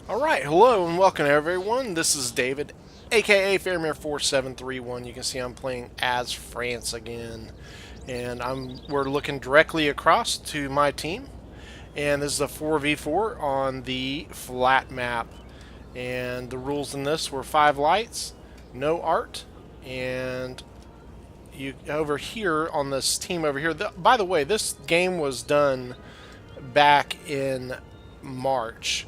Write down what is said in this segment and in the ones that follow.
Alright, hello and welcome everyone. This is David, aka Faramir 4731. You can see I'm playing as France again. And we're looking directly across to my team. And this is a 4v4 on the flat map. And the rules in this were 5 lights, no art, and you over here on this team over here. By the way, this game was done back in March.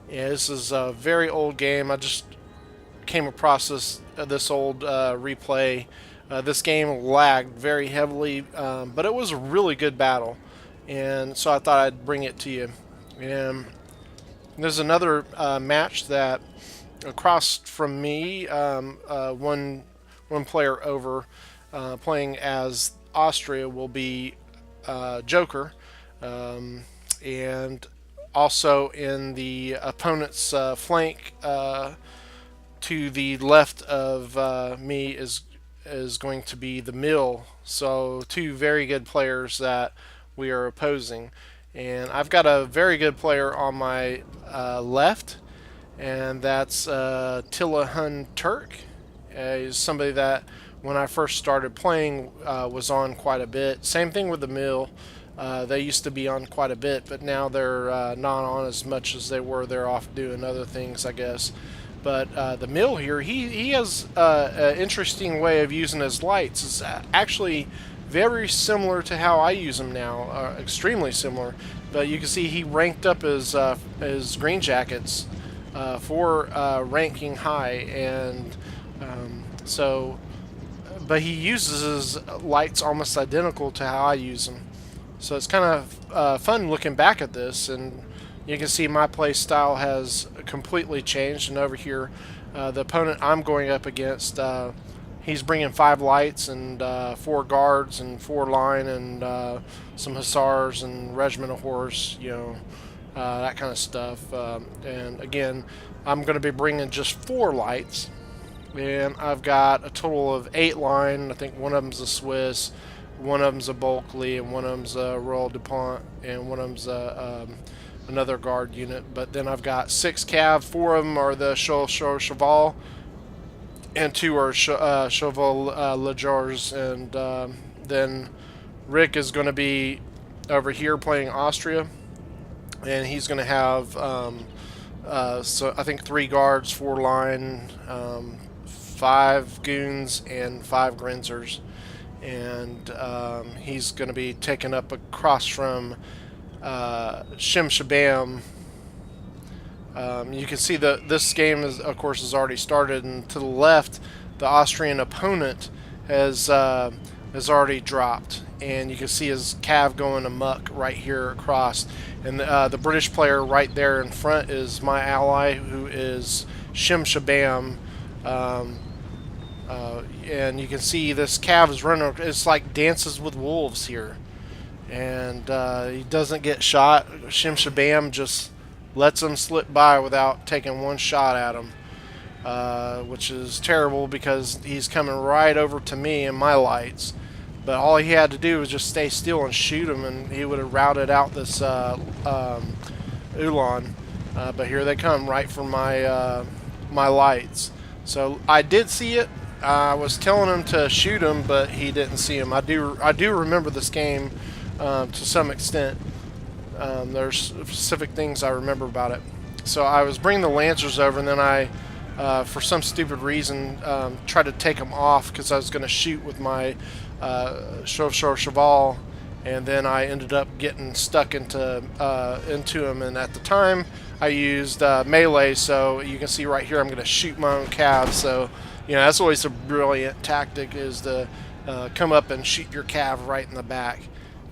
Yeah, this is a very old game. I just came across this old replay. This game lagged very heavily, but it was a really good battle, and so I thought I'd bring it to you. And there's another match that across from me, one player over, playing as Austria will be Joker, and also in the opponent's flank to the left of me is going to be the Mill. So two very good players that we are opposing, and I've got a very good player on my left, and that's Tilahun Turk. He's somebody that when I first started playing was on quite a bit. Same thing with the Mill. They used to be on quite a bit, but now they're not on as much as they were. They're off doing other things, I guess. But the Mill here, he has an interesting way of using his lights. It's actually very similar to how I use them now, extremely similar. But you can see he ranked up his green jackets for ranking high, and so. But he uses his lights almost identical to how I use them. So it's kind of fun looking back at this, and you can see my play style has completely changed. And over here, the opponent I'm going up against, he's bringing 5 lights and 4 guards and 4 line and some hussars and regiment of horse, that kind of stuff. And again, I'm going to be bringing just 4 lights, and I've got a total of 8 line. I think one of them's a Swiss, one of them's a Bulkley, and one of them's a Royal DuPont, and one of them's another guard unit. But then I've got 6 cav, 4 of them are the Cheval, and 2 are Cheval Legers. And then Rick is going to be over here playing Austria, and he's going to have so I think 3 guards, 4 line, 5 goons, and 5 Grinzers. And he's going to be taken up across from Shim Shabam. You can see that this game, of course, has already started, and to the left, the Austrian opponent has already dropped, and you can see his cav going amok right here across. And the British player right there in front is my ally, who is Shim Shabam. And you can see this cav is running. It's like Dances with Wolves here, and he doesn't get shot. Shim Shabam just lets him slip by without taking one shot at him, which is terrible because he's coming right over to me and my lights. But all he had to do was just stay still and shoot him, and he would have routed out this Ulan. But here they come right for my lights. So I did see it. I was telling him to shoot him, but he didn't see him. I do remember this game to some extent. There's specific things I remember about it. So I was bringing the Lancers over, and then I, for some stupid reason, tried to take them off because I was going to shoot with my Cheval, and then I ended up getting stuck into him. And at the time, I used melee, so you can see right here I'm going to shoot my own cav. So that's always a brilliant tactic, is to come up and shoot your cav right in the back.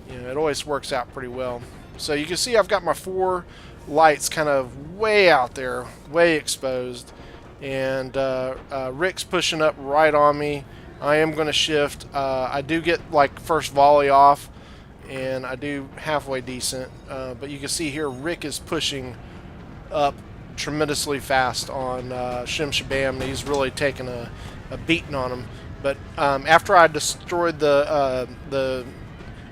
It always works out pretty well. So you can see I've got my 4 lights kind of way out there, way exposed, and Rick's pushing up right on me. I am going to shift. I do get like first volley off, and I do halfway decent, but you can see here Rick is pushing up tremendously fast on Shim Shabam. He's really taking a beating on him. But after I destroyed the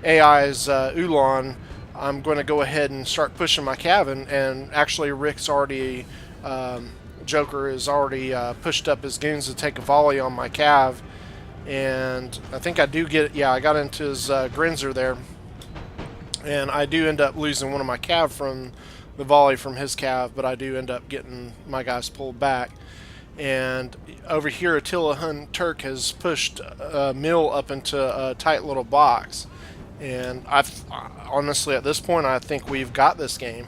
AI's Ulan, I'm going to go ahead and start pushing my cabin, and actually Rick's already Joker has already pushed up his goons to take a volley on my cav, and I think I do get, yeah, I got into his Grinzer there, and I do end up losing one of my cav from the volley from his cav, but I do end up getting my guys pulled back. And over here, Attila Hun Turk has pushed Mill up into a tight little box. And honestly, at this point, I think we've got this game,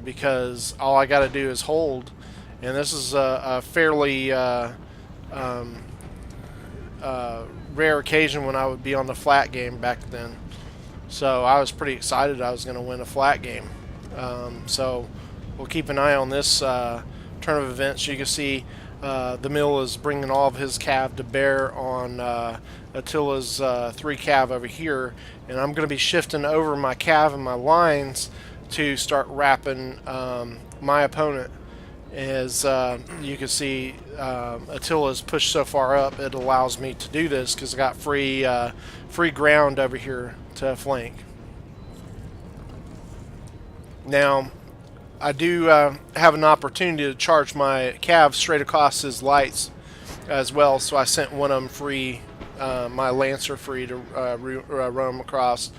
because all I got to do is hold. And this is a fairly rare occasion when I would be on the flat game back then. So I was pretty excited I was going to win a flat game. So we'll keep an eye on this turn of events. You can see the Mill is bringing all of his cav to bear on Attila's 3 cav over here, and I'm going to be shifting over my cav and my lines to start wrapping my opponent. As you can see, Attila's pushed so far up, it allows me to do this because I got free ground over here to flank. Now, I do have an opportunity to charge my cav straight across his lights as well, so I sent one of them free, my Lancer free to roam across.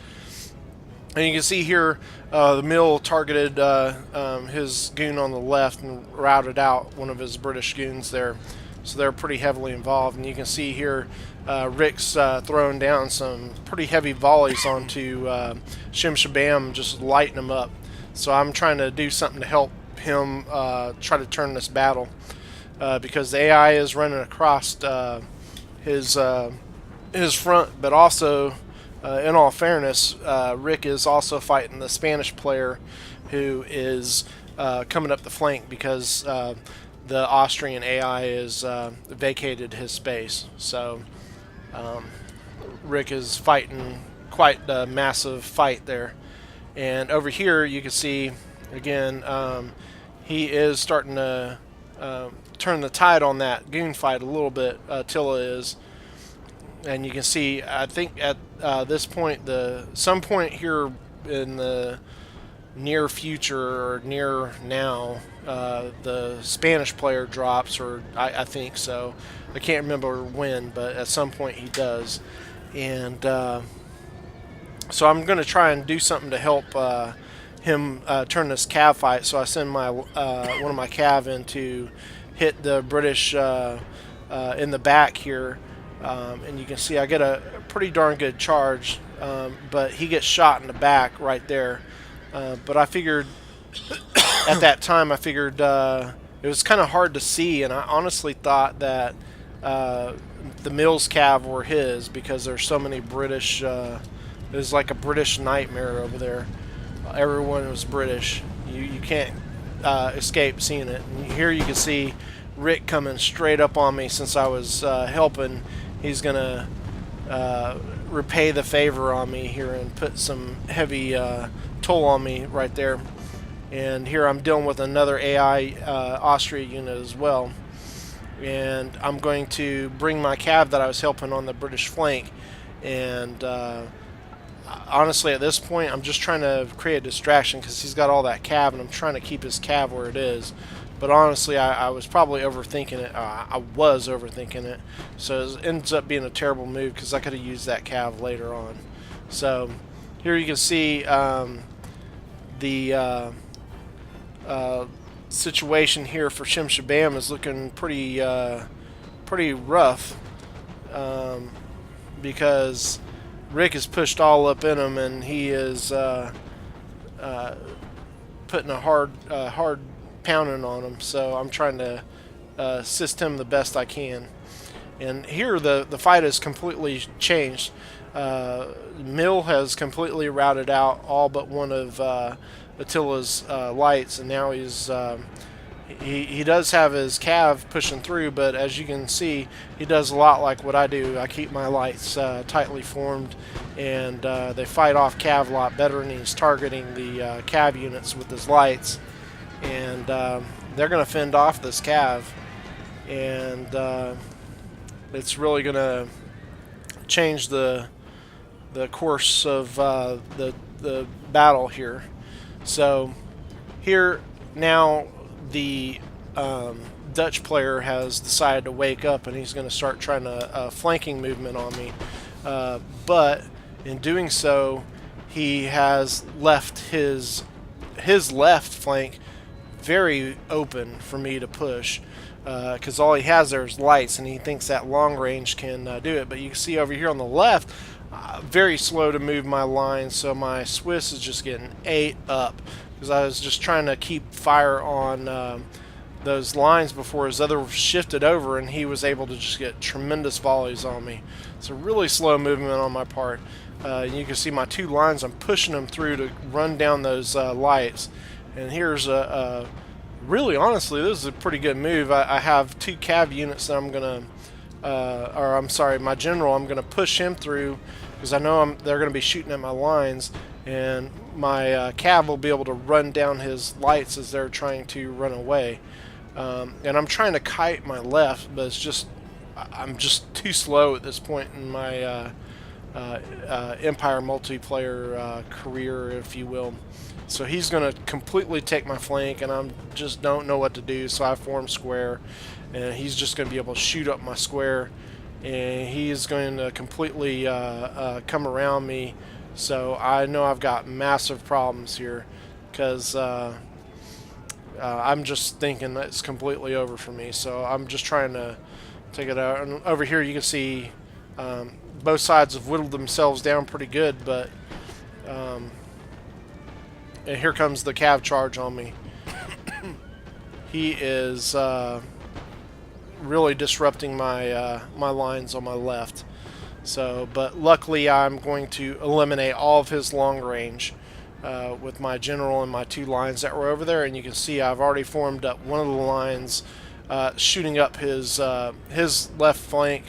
And you can see here the Mill targeted his goon on the left and routed out one of his British goons there. So they're pretty heavily involved. And you can see here Rick's throwing down some pretty heavy volleys onto Shim Shabam, just lighting him up. So I'm trying to do something to help him try to turn this battle, because the AI is running across his front, but also, in all fairness, Rick is also fighting the Spanish player who is coming up the flank because the Austrian AI is vacated his space. So Rick is fighting quite a massive fight there. And over here you can see again he is starting to turn the tide on that goon fight a little bit. Attila is, and you can see, I think at this point, some point here in the near future or near now, the Spanish player drops, or I think so. I can't remember when, but at some point he does. And so I'm going to try and do something to help him turn this cav fight. So I send my one of my cav in to hit the British in the back here. And you can see I get a pretty darn good charge, but he gets shot in the back right there. But I figured at that time, it was kind of hard to see, and I honestly thought that the Mills cav were his because there's so many British. It was like a British nightmare over there. Everyone was British. You can't escape seeing it. And here you can see Rick coming straight up on me since I was helping. He's going to repay the favor on me here and put some heavy toll on me right there. And here I'm dealing with another AI Austria unit as well. And I'm going to bring my cav that I was helping on the British flank. And honestly, at this point, I'm just trying to create a distraction because he's got all that cav, and I'm trying to keep his cav where it is. But honestly, I was probably overthinking it. I was overthinking it. So it ends up being a terrible move because I could have used that cav later on. So here you can see the situation here for Shim Shabam is looking pretty rough, because Rick is pushed all up in him, and he is putting a hard pounding on him. So I'm trying to assist him the best I can. And here the fight has completely changed. Mill has completely routed out all but one of Attila's lights, and now he does have his cav pushing through, but as you can see, he does a lot like what I do. I keep my lights tightly formed, and they fight off cav a lot better, and he's targeting the cav units with his lights, and they're going to fend off this cav, and it's really going to change the course of the battle here. So here now the Dutch player has decided to wake up and he's going to start trying to flanking movement on me. But in doing so, he has left his left flank very open for me to push, because all he has there is lights, and he thinks that long range can do it. But you can see over here on the left, very slow to move my line, so my Swiss is just getting ate up because I was just trying to keep fire on those lines before his other shifted over, and he was able to just get tremendous volleys on me. It's a really slow movement on my part. You can see my two lines, I'm pushing them through to run down those lights. And here's really, honestly, this is a pretty good move. I have two cav units that I'm going to, or I'm sorry, my general, I'm going to push him through because I know they're going to be shooting at my lines, and my cav will be able to run down his lights as they're trying to run away. And I'm trying to kite my left, but I'm just too slow at this point in my Empire multiplayer career, if you will. So he's going to completely take my flank, and I just don't know what to do, so I form square, and he's just going to be able to shoot up my square, and he is going to completely come around me. So I know I've got massive problems here, because I'm just thinking that it's completely over for me. So I'm just trying to take it out. And over here you can see both sides have whittled themselves down pretty good, but and here comes the cav charge on me. He is really disrupting my my lines on my left. So, but luckily I'm going to eliminate all of his long range with my general and my two lines that were over there. And you can see I've already formed up one of the lines shooting up his left flank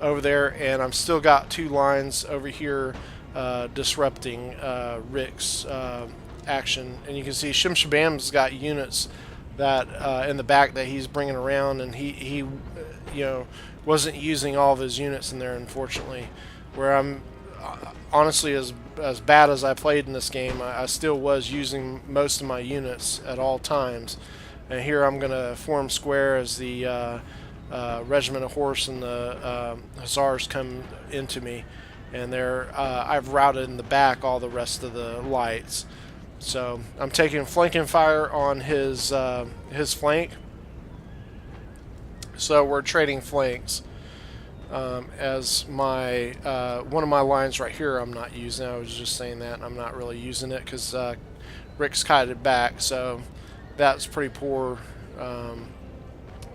over there, and I'm still got two lines over here disrupting Rick's action. And you can see Shim Shabam's got units that in the back that he's bringing around, and he you know, wasn't using all of his units in there, unfortunately. Where I'm honestly, as bad as I played in this game, I still was using most of my units at all times. And here I'm going to form square as the regiment of horse and the hussars come into me, and I've routed in the back all the rest of the lights. So I'm taking flanking fire on his flank. So we're trading flanks. As my one of my lines right here I'm not using. I was just saying that I'm not really using it because Rick's kited back. So that's pretty poor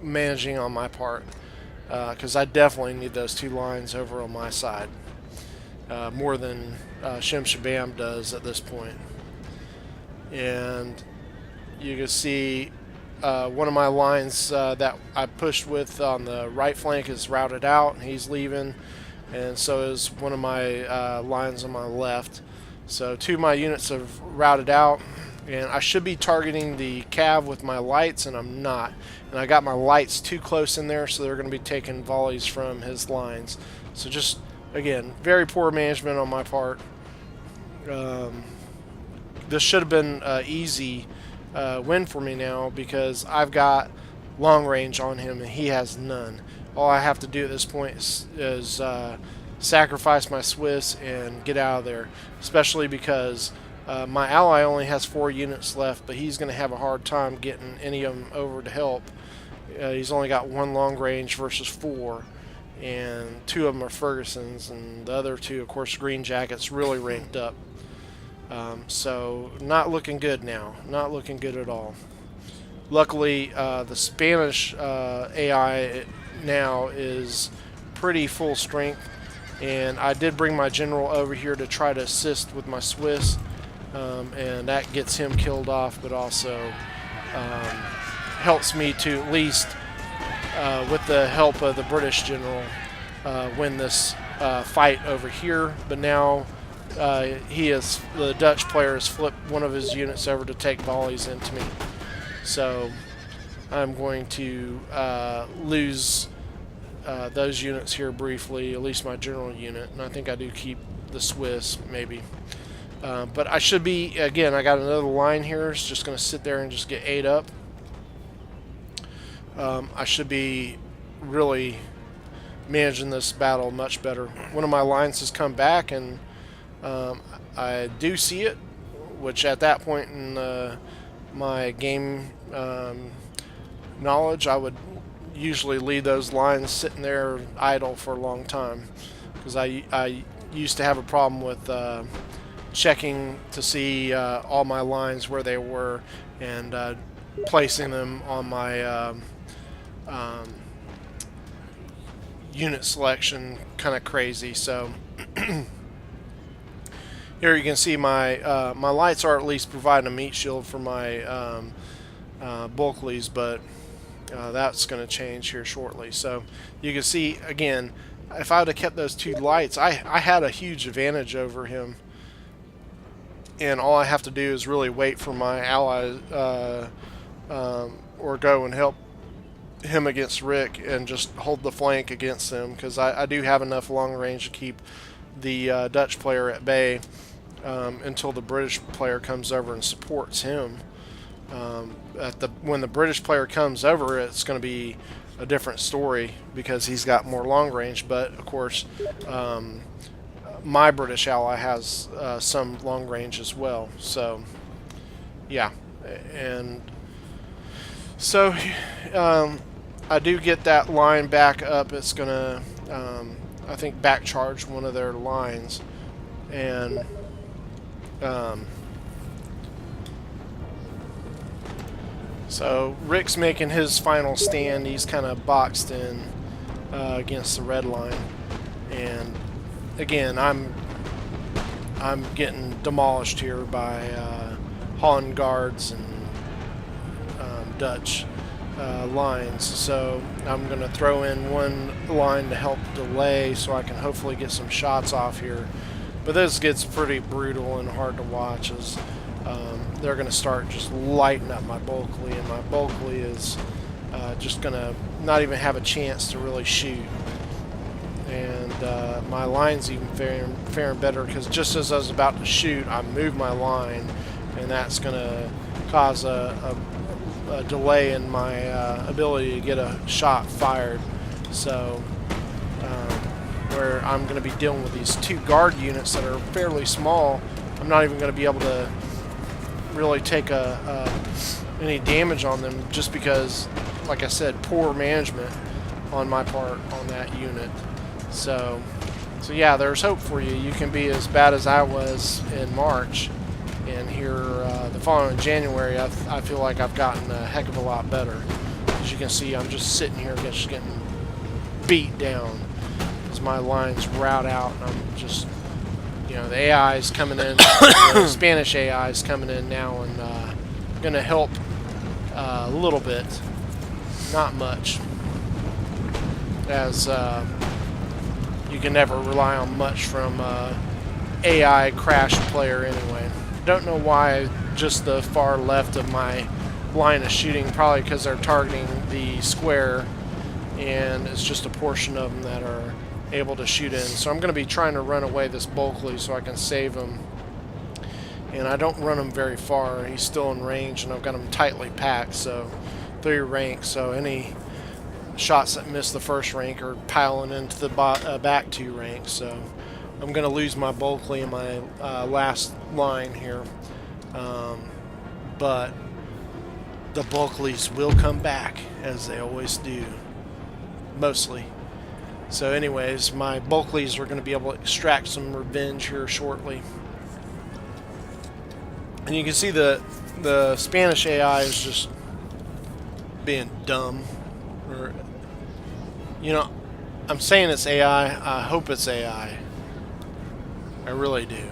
managing on my part, because I definitely need those two lines over on my side more than Shim Shabam does at this point. And you can see one of my lines that I pushed with on the right flank is routed out, and he's leaving, and so is one of my lines on my left. So two of my units have routed out, and I should be targeting the cav with my lights, and I'm not. And I got my lights too close in there, so they're going to be taking volleys from his lines. So just, again, very poor management on my part. This should have been an easy win for me now, because I've got long range on him and he has none. All I have to do at this point is sacrifice my Swiss and get out of there, especially because my ally only has 4 units left, but he's going to have a hard time getting any of them over to help. He's only got 1 long range versus 4, and 2 of them are Ferguson's, and the other 2, of course, Green Jackets, really ranked up. So not looking good now, not looking good at all. Luckily, the Spanish AI now is pretty full strength, and I did bring my general over here to try to assist with my Swiss, and that gets him killed off, but also helps me to at least, with the help of the British general, win this fight over here. But now the Dutch player has flipped one of his units over to take volleys into me. So I'm going to lose those units here briefly, at least my general unit, and I think I do keep the Swiss, maybe. But I should be, again, I got another line here. It's just going to sit there and just get ate up. I should be really managing this battle much better. One of my lines has come back, and I do see it, which at that point in my game knowledge, I would usually leave those lines sitting there idle for a long time, because I used to have a problem with checking to see all my lines where they were, and placing them on my unit selection kind of crazy. So here you can see my my lights are at least providing a meat shield for my bulkleys, but that's going to change here shortly. So you can see again, if I would have kept those two lights, I had a huge advantage over him, and all I have to do is really wait for my allies or go and help him against Rick and just hold the flank against them, because I do have enough long range to keep the Dutch player at bay until the British player comes over and supports him. When the British player comes over, it's going to be a different story because he's got more long range, but of course my British ally has some long range as well. So yeah, and so I do get that line back up. It's gonna I think back charge one of their lines, and so Rick's making his final stand. He's kind of boxed in against the red line, and again I'm getting demolished here by Holland guards and Dutch lines. So I'm going to throw in one line to help delay so I can hopefully get some shots off here. But this gets pretty brutal and hard to watch as they're going to start just lighting up my Bulkley, and my Bulkley is just going to not even have a chance to really shoot. And my line's even faring better, because just as I was about to shoot, I moved my line, and that's going to cause a delay in my ability to get a shot fired. So where I'm going to be dealing with these two guard units that are fairly small, I'm not even going to be able to really take any damage on them, just because, like I said, poor management on my part on that unit. So yeah, there's hope for you. You can be as bad as I was in March, and here the following January, I feel like I've gotten a heck of a lot better. As you can see, I'm just sitting here just getting beat down as my lines route out, and I'm just, you know, the AI is coming in, the Spanish AI is coming in now, and going to help a little bit, not much, as you can never rely on much from AI crash player anyway. Don't know why just the far left of my line of shooting, probably because they're targeting the square, and it's just a portion of them that are able to shoot in. So I'm going to be trying to run away this Bulkley so I can save him, and I don't run him very far. He's still in range, and I've got him tightly packed, so 3 ranks, so any shots that miss the first rank are piling into the back 2 ranks. So I'm going to lose my Bulkley in my last line here, but the Bulkleys will come back, as they always do, mostly. So anyways, my Bulkleys are going to be able to extract some revenge here shortly. And you can see the Spanish AI is just being dumb. Or, you know, I'm saying it's AI. I hope it's AI. I really do.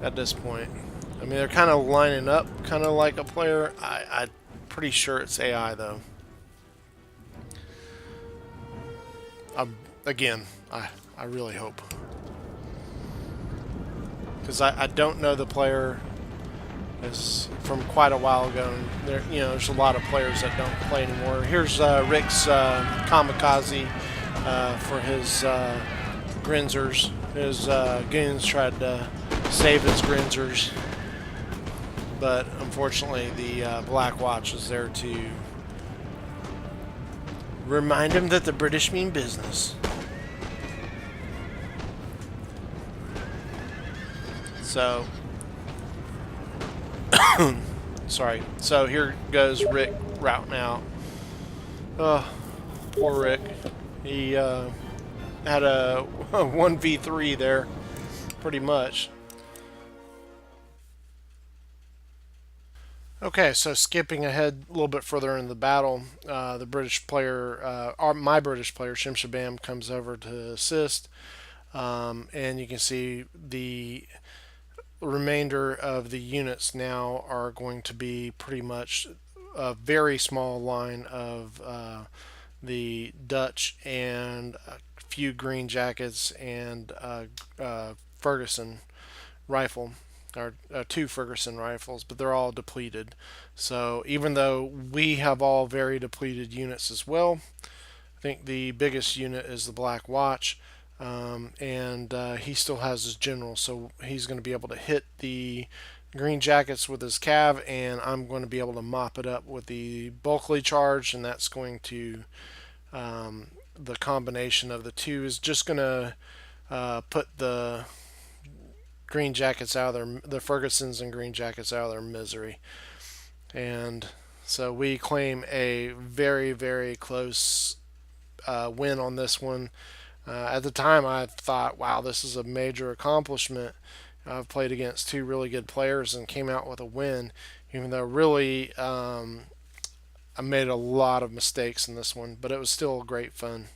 At this point, I mean, they're kind of lining up, kind of like a player. I'm pretty sure it's AI though. Again, I really hope, because I don't know the player is from quite a while ago, and there, you know, there's a lot of players that don't play anymore. Here's Rick's kamikaze for his Grinzers. His goons tried to save his Grinzers, but unfortunately the Black Watch is there to Remind him that the British mean business. So, sorry. So here goes Rick routing out. Oh, poor Rick. He had a 1v3 there, pretty much. Okay, so skipping ahead a little bit further in the battle, the British player, my British player, Shim Shabam, comes over to assist, and you can see the remainder of the units now are going to be pretty much a very small line of the Dutch and a few green jackets and Ferguson rifle, or two Ferguson rifles, but they're all depleted. So even though we have all very depleted units as well, I think the biggest unit is the Black Watch, and he still has his general, so he's going to be able to hit the green jackets with his cav, and I'm going to be able to mop it up with the bulkily charged, and that's going to the combination of the two is just going to put the green jackets out of the Fergusons and green jackets out of their misery. And so we claim a very, very close win on this one. At the time, I thought, wow, this is a major accomplishment. I've played against two really good players and came out with a win, even though really I made a lot of mistakes in this one, but it was still great fun.